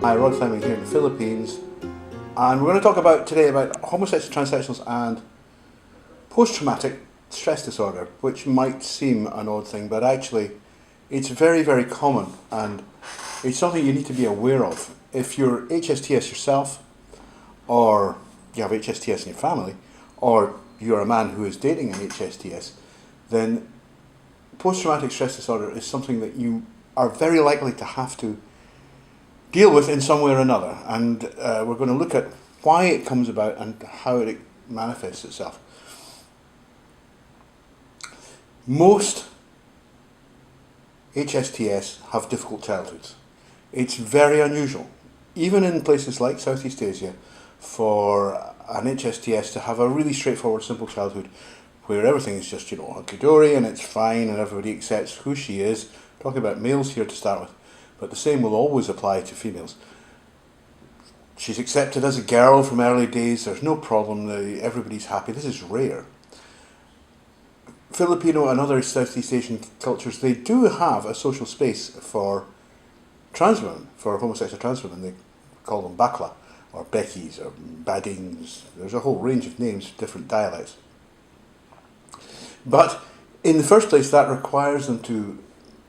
Hi, Rod Fleming here in the Philippines, and we're going to talk today about homosexual transsexuals and post-traumatic stress disorder, which might seem an odd thing, but actually it's very, very common, and it's something you need to be aware of. If you're HSTs yourself, or you have HSTs in your family, or you're a man who is dating an HSTs, then post-traumatic stress disorder is something that you are very likely to have to deal with in some way or another, and we're going to look at why it comes about and how it manifests itself. Most HSTs have difficult childhoods. It's very unusual, even in places like Southeast Asia, for an HSTs to have a really straightforward, simple childhood where everything is just, hunky-dory and it's fine and everybody accepts who she is. Talking about males here to start with, but the same will always apply to females. She's accepted as a girl from early days, there's no problem, everybody's happy. This is rare. Filipino and other Southeast Asian cultures, they do have a social space for trans women, for homosexual trans women. They call them bakla, or beckies, or badings. There's a whole range of names, different dialects. But in the first place, that requires them to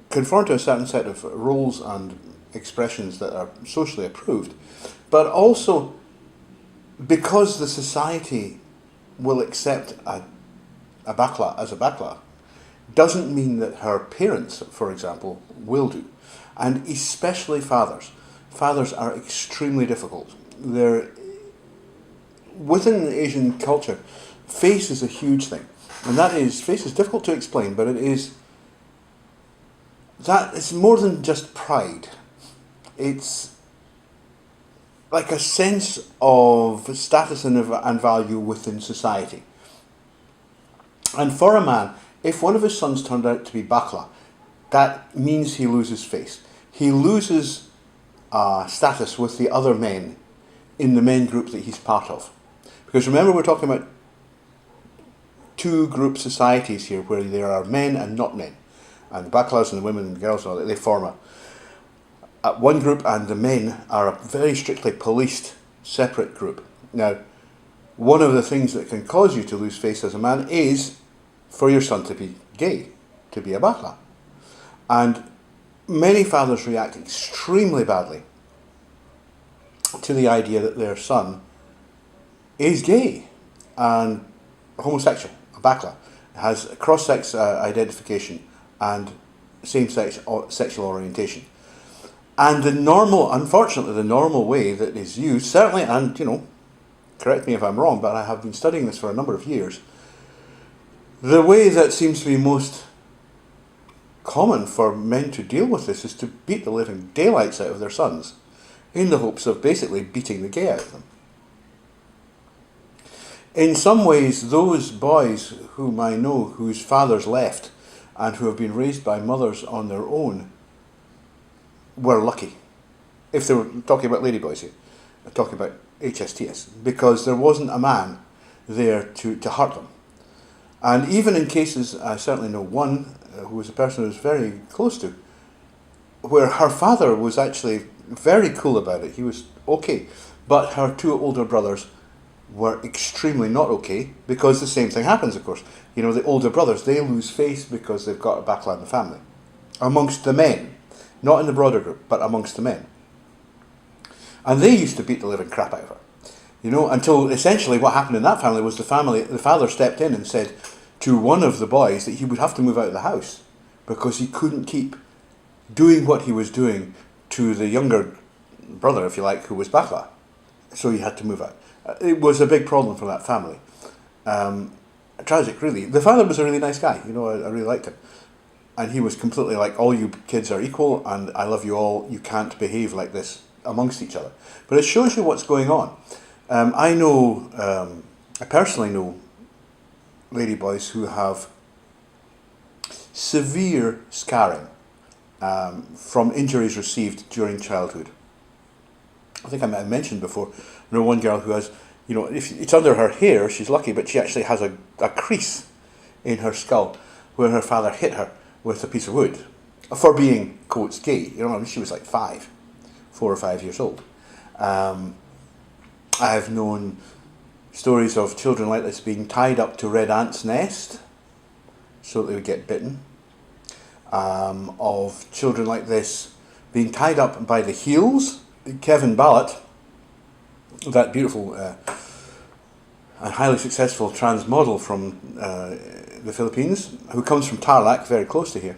conform to a certain set of roles and expressions that are socially approved, but also because the society will accept a bakla as a bakla, doesn't mean that her parents, for example, will do. And especially fathers. Fathers are extremely difficult. Within Asian culture, face is a huge thing. And face is difficult to explain, but it's more than just pride. It's like a sense of status and value within society. And for a man, if one of his sons turned out to be bakla, that means he loses face. He loses status with the other men in the men group that he's part of. Because remember, we're talking about two group societies here where there are men and not men. And the baklas and the women and the girls, they form one group, and the men are a very strictly policed separate group. Now, one of the things that can cause you to lose face as a man is for your son to be gay, to be a bakla. And many fathers react extremely badly to the idea that their son is gay and homosexual, a bakla, has cross-sex identification and same-sex sexual orientation. And unfortunately, the normal way that is used, certainly, and correct me if I'm wrong, but I have been studying this for a number of years, the way that seems to be most common for men to deal with this is to beat the living daylights out of their sons, in the hopes of basically beating the gay out of them. In some ways, those boys whom I know whose fathers left and who have been raised by mothers on their own were lucky. If they were talking about ladyboys here, talking about HSTs, because there wasn't a man there to hurt them. And even in cases, I certainly know one who was a person I was very close to, where her father was actually very cool about it. He was okay, but her two older brothers were extremely not okay, because the same thing happens, of course. The older brothers, they lose face because they've got a bakla in the family. Amongst the men. Not in the broader group, but amongst the men. And they used to beat the living crap out of her. Until essentially what happened in that family was the father stepped in and said to one of the boys that he would have to move out of the house because he couldn't keep doing what he was doing to the younger brother, if you like, who was bakla. So he had to move out. It was a big problem for that family. Tragic, really. The father was a really nice guy. I really liked him. And he was completely like, all you kids are equal and I love you all. You can't behave like this amongst each other. But it shows you what's going on. I personally know ladyboys who have severe scarring from injuries received during childhood. I think I might have mentioned before, one girl who has, if it's under her hair, she's lucky, but she actually has a crease in her skull where her father hit her with a piece of wood for being, quotes, gay. She was like 5, 4 or 5 years old. I've known stories of children like this being tied up to red ants' nest so that they would get bitten. Of children like this being tied up by the heels. Kevin Ballot, that beautiful and highly successful trans model from the Philippines, who comes from Tarlac, very close to here.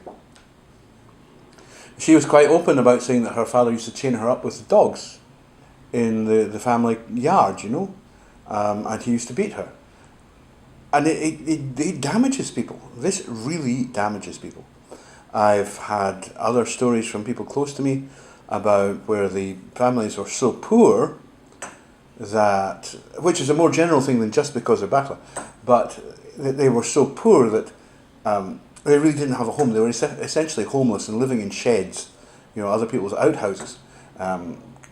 She was quite open about saying that her father used to chain her up with the dogs in the family yard, you know, and he used to beat her. And it damages people. This really damages people. I've had other stories from people close to me about where the families were so poor that, which is a more general thing than just because of BACLA, but they were so poor that they really didn't have a home. They were essentially homeless and living in sheds, you know, other people's outhouses,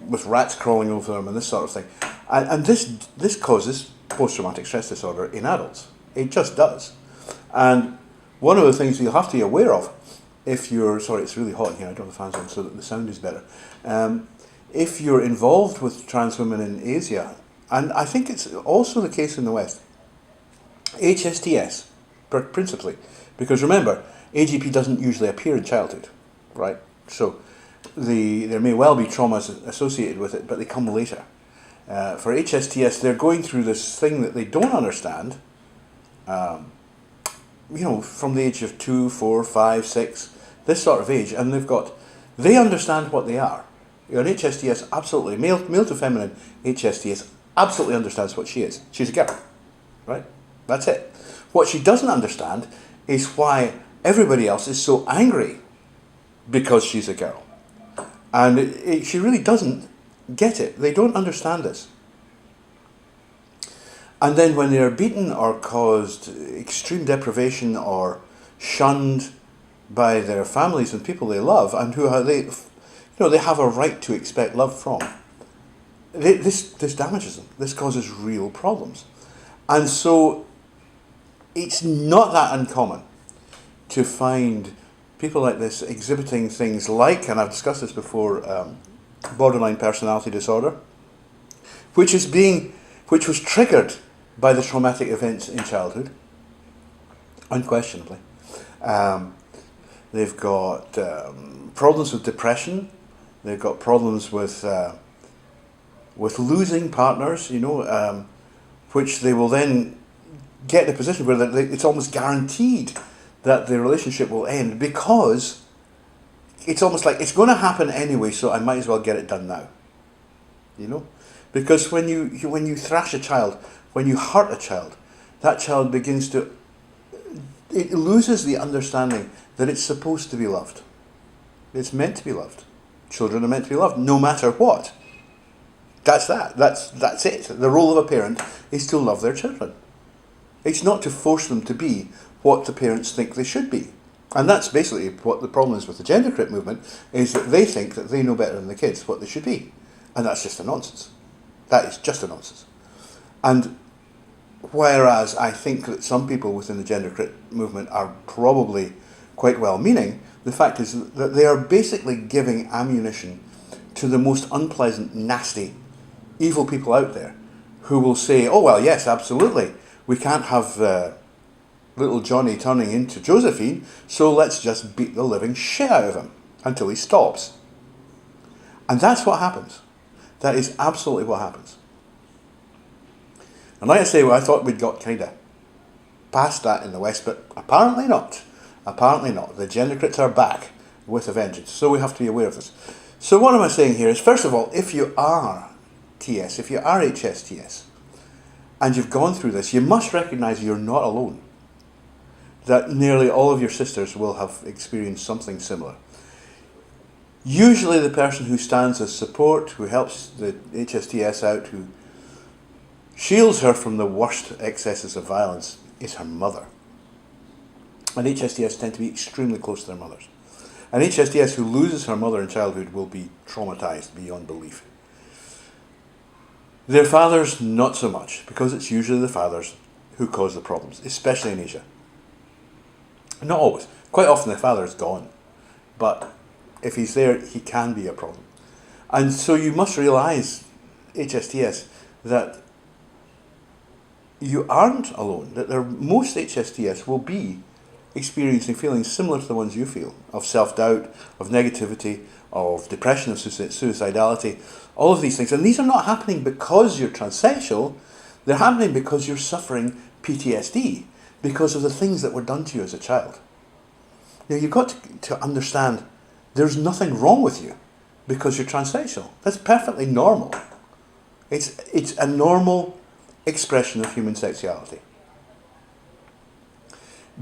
with rats crawling over them and this sort of thing. And this causes post-traumatic stress disorder in adults. It just does. And one of the things you'll have to be aware of, if you're, sorry, it's really hot here, I don't have the fans on so that the sound is better. If you're involved with trans women in Asia, and I think it's also the case in the West, HSTs, principally, because remember, AGP doesn't usually appear in childhood, right? So there may well be traumas associated with it, but they come later. For HSTs, they're going through this thing that they don't understand, you know, from the age of 2, 4, 5, 6, this sort of age, and they understand what they are. An HSTs absolutely, male to feminine HSTs absolutely understands what she is. She's a girl, right? That's it. What she doesn't understand is why everybody else is so angry because she's a girl. And she really doesn't get it. They don't understand this. And then when they're beaten or caused extreme deprivation or shunned by their families and people they love, and they have a right to expect love from, this damages them. This causes real problems. And so it's not that uncommon to find people like this exhibiting things like, and I've discussed this before, borderline personality disorder, which was triggered by the traumatic events in childhood, unquestionably. They've got problems with depression. They've got problems with losing partners, you know, which they will then get in a position where it's almost guaranteed that the relationship will end because it's almost like it's going to happen anyway, so I might as well get it done now. You know, because when you thrash a child, when you hurt a child, that child it loses the understanding that it's supposed to be loved. It's meant to be loved. Children are meant to be loved, no matter what. That's it. The role of a parent is to love their children. It's not to force them to be what the parents think they should be. And that's basically what the problem is with the gender crit movement, is that they think that they know better than the kids what they should be. And that's just a nonsense. That is just a nonsense. And whereas I think that some people within the gender crit movement are probably quite well-meaning, the fact is that they are basically giving ammunition to the most unpleasant, nasty, evil people out there who will say, oh, well, yes, absolutely, we can't have little Johnny turning into Josephine, so let's just beat the living shit out of him until he stops. And that's what happens. That is absolutely what happens. And like I say, well, I thought we'd got kind of past that in the West, but apparently not. Apparently not. The gender crits are back with a vengeance, so we have to be aware of this. So what am I saying here is, first of all, if you are TS, if you are HSTS, and you've gone through this, you must recognise you're not alone. That nearly all of your sisters will have experienced something similar. Usually the person who stands as support, who helps the HSTS out, who shields her from the worst excesses of violence, is her mother. And HSTS tend to be extremely close to their mothers. An HSTS who loses her mother in childhood will be traumatised beyond belief. Their fathers, not so much, because it's usually the fathers who cause the problems, especially in Asia. Not always. Quite often the father is gone. But if he's there, he can be a problem. And so you must realise, HSTS, that you aren't alone, that most HSTS will be experiencing feelings similar to the ones you feel, of self-doubt, of negativity, of depression, of suicidality, all of these things. And these are not happening because you're transsexual, they're happening because you're suffering PTSD, because of the things that were done to you as a child. Now you've got to understand there's nothing wrong with you because you're transsexual. That's perfectly normal. It's a normal expression of human sexuality.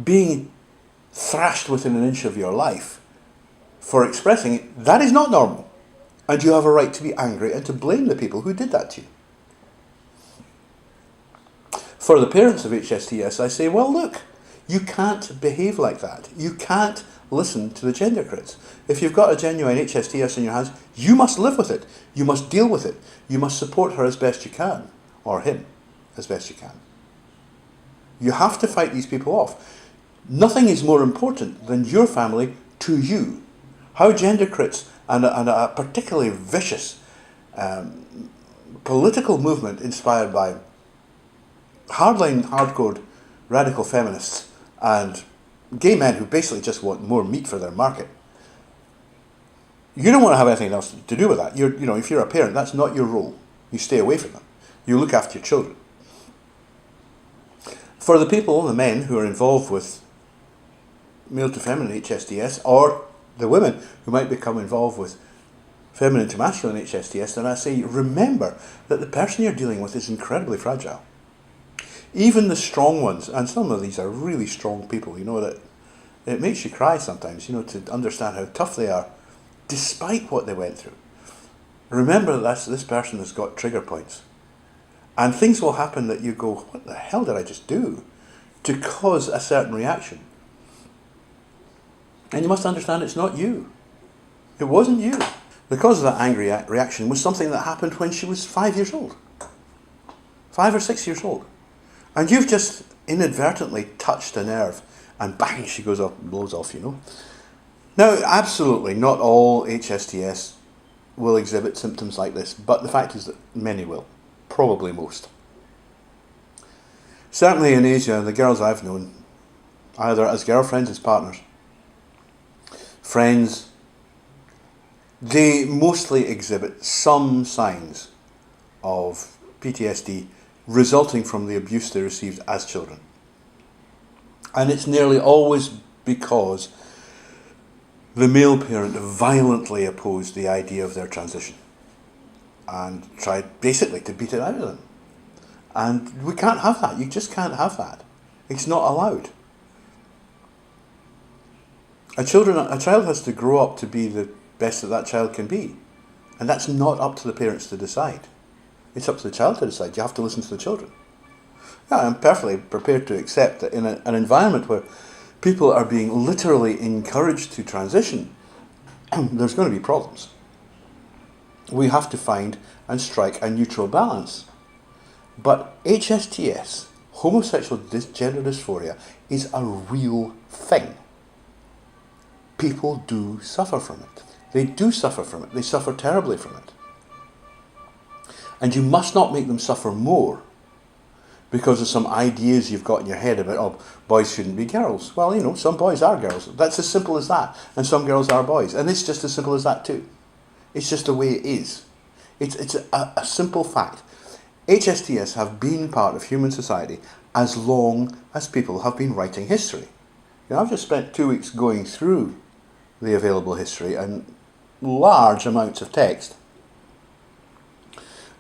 Being thrashed within an inch of your life for expressing it, that is not normal. And you have a right to be angry and to blame the people who did that to you. For the parents of HSTS, I say, well, look, you can't behave like that. You can't listen to the gender crits. If you've got a genuine HSTS in your hands, you must live with it. You must deal with it. You must support her as best you can, or him as best you can. You have to fight these people off. Nothing is more important than your family to you. How gender crits and a particularly vicious political movement inspired by hardline, hardcore, radical feminists and gay men who basically just want more meat for their market. You don't want to have anything else to do with that. If you're a parent, that's not your role. You stay away from them. You look after your children. For the people, the men who are involved with male to feminine HSTS, or the women who might become involved with feminine to masculine HSTS, then I say, remember that the person you're dealing with is incredibly fragile. Even the strong ones, and some of these are really strong people, that it makes you cry sometimes, to understand how tough they are, despite what they went through. Remember that this person has got trigger points. And things will happen that you go, what the hell did I just do? To cause a certain reaction. And you must understand it's not you. It wasn't you. The cause of that angry reaction was something that happened when she was 5 years old. 5 or 6 years old. And you've just inadvertently touched a nerve and bang, she goes off, blows off, Now, absolutely not all HSTS will exhibit symptoms like this, but the fact is that many will. Probably most. Certainly in Asia, the girls I've known, either as girlfriends, as partners, friends, they mostly exhibit some signs of PTSD resulting from the abuse they received as children. And it's nearly always because the male parent violently opposed the idea of their transition and tried basically to beat it out of them. And we can't have that. You just can't have that. It's not allowed. A child has to grow up to be the best that child can be. And that's not up to the parents to decide. It's up to the child to decide. You have to listen to the children. Yeah, I'm perfectly prepared to accept that in an environment where people are being literally encouraged to transition, there's going to be problems. We have to find and strike a neutral balance. But HSTS, homosexual gender dysphoria, is a real thing. People do suffer from it. They do suffer from it. They suffer terribly from it. And you must not make them suffer more because of some ideas you've got in your head about, oh, boys shouldn't be girls. Well, some boys are girls. That's as simple as that. And some girls are boys. And it's just as simple as that too. It's just the way it is. It's a simple fact. HSTS have been part of human society as long as people have been writing history. I've just spent 2 weeks going through the available history and large amounts of text,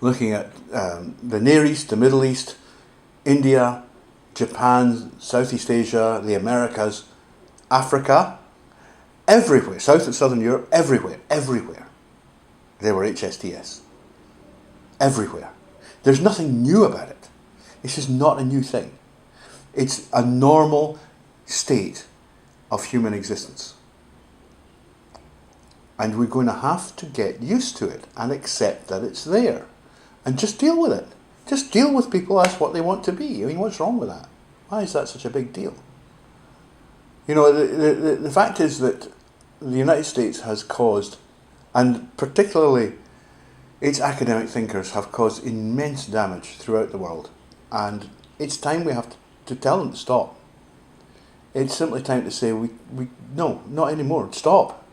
looking at the Near East, the Middle East, India, Japan, Southeast Asia, the Americas, Africa, everywhere, South and Southern Europe, everywhere. There were HSTS. Everywhere. There's nothing new about it. This is not a new thing. It's a normal state of human existence. And we're going to have to get used to it and accept that it's there. And just deal with it. Just deal with people as what they want to be. What's wrong with that? Why is that such a big deal? The fact is that the United States has caused, and particularly its academic thinkers have caused immense damage throughout the world, and it's time we have to tell them to stop. It's simply time to say, no, not anymore, stop.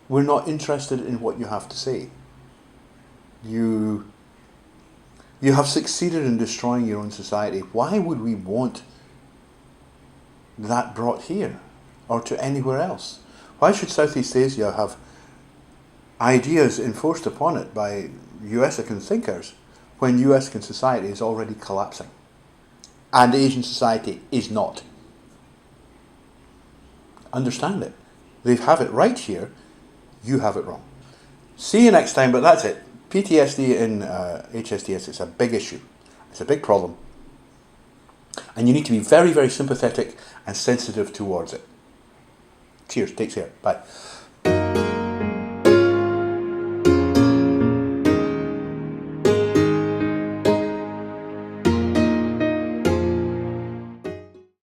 We're not interested in what you have to say. You have succeeded in destroying your own society. Why would we want that brought here or to anywhere else? Why should Southeast Asia have ideas enforced upon it by USican thinkers when USican society is already collapsing and Asian society is not? Understand it. They have it right here. You have it wrong. See you next time, but that's it. PTSD in HSTs, it's a big issue. It's a big problem. And you need to be very, very sympathetic and sensitive towards it. Cheers. Take care. Bye.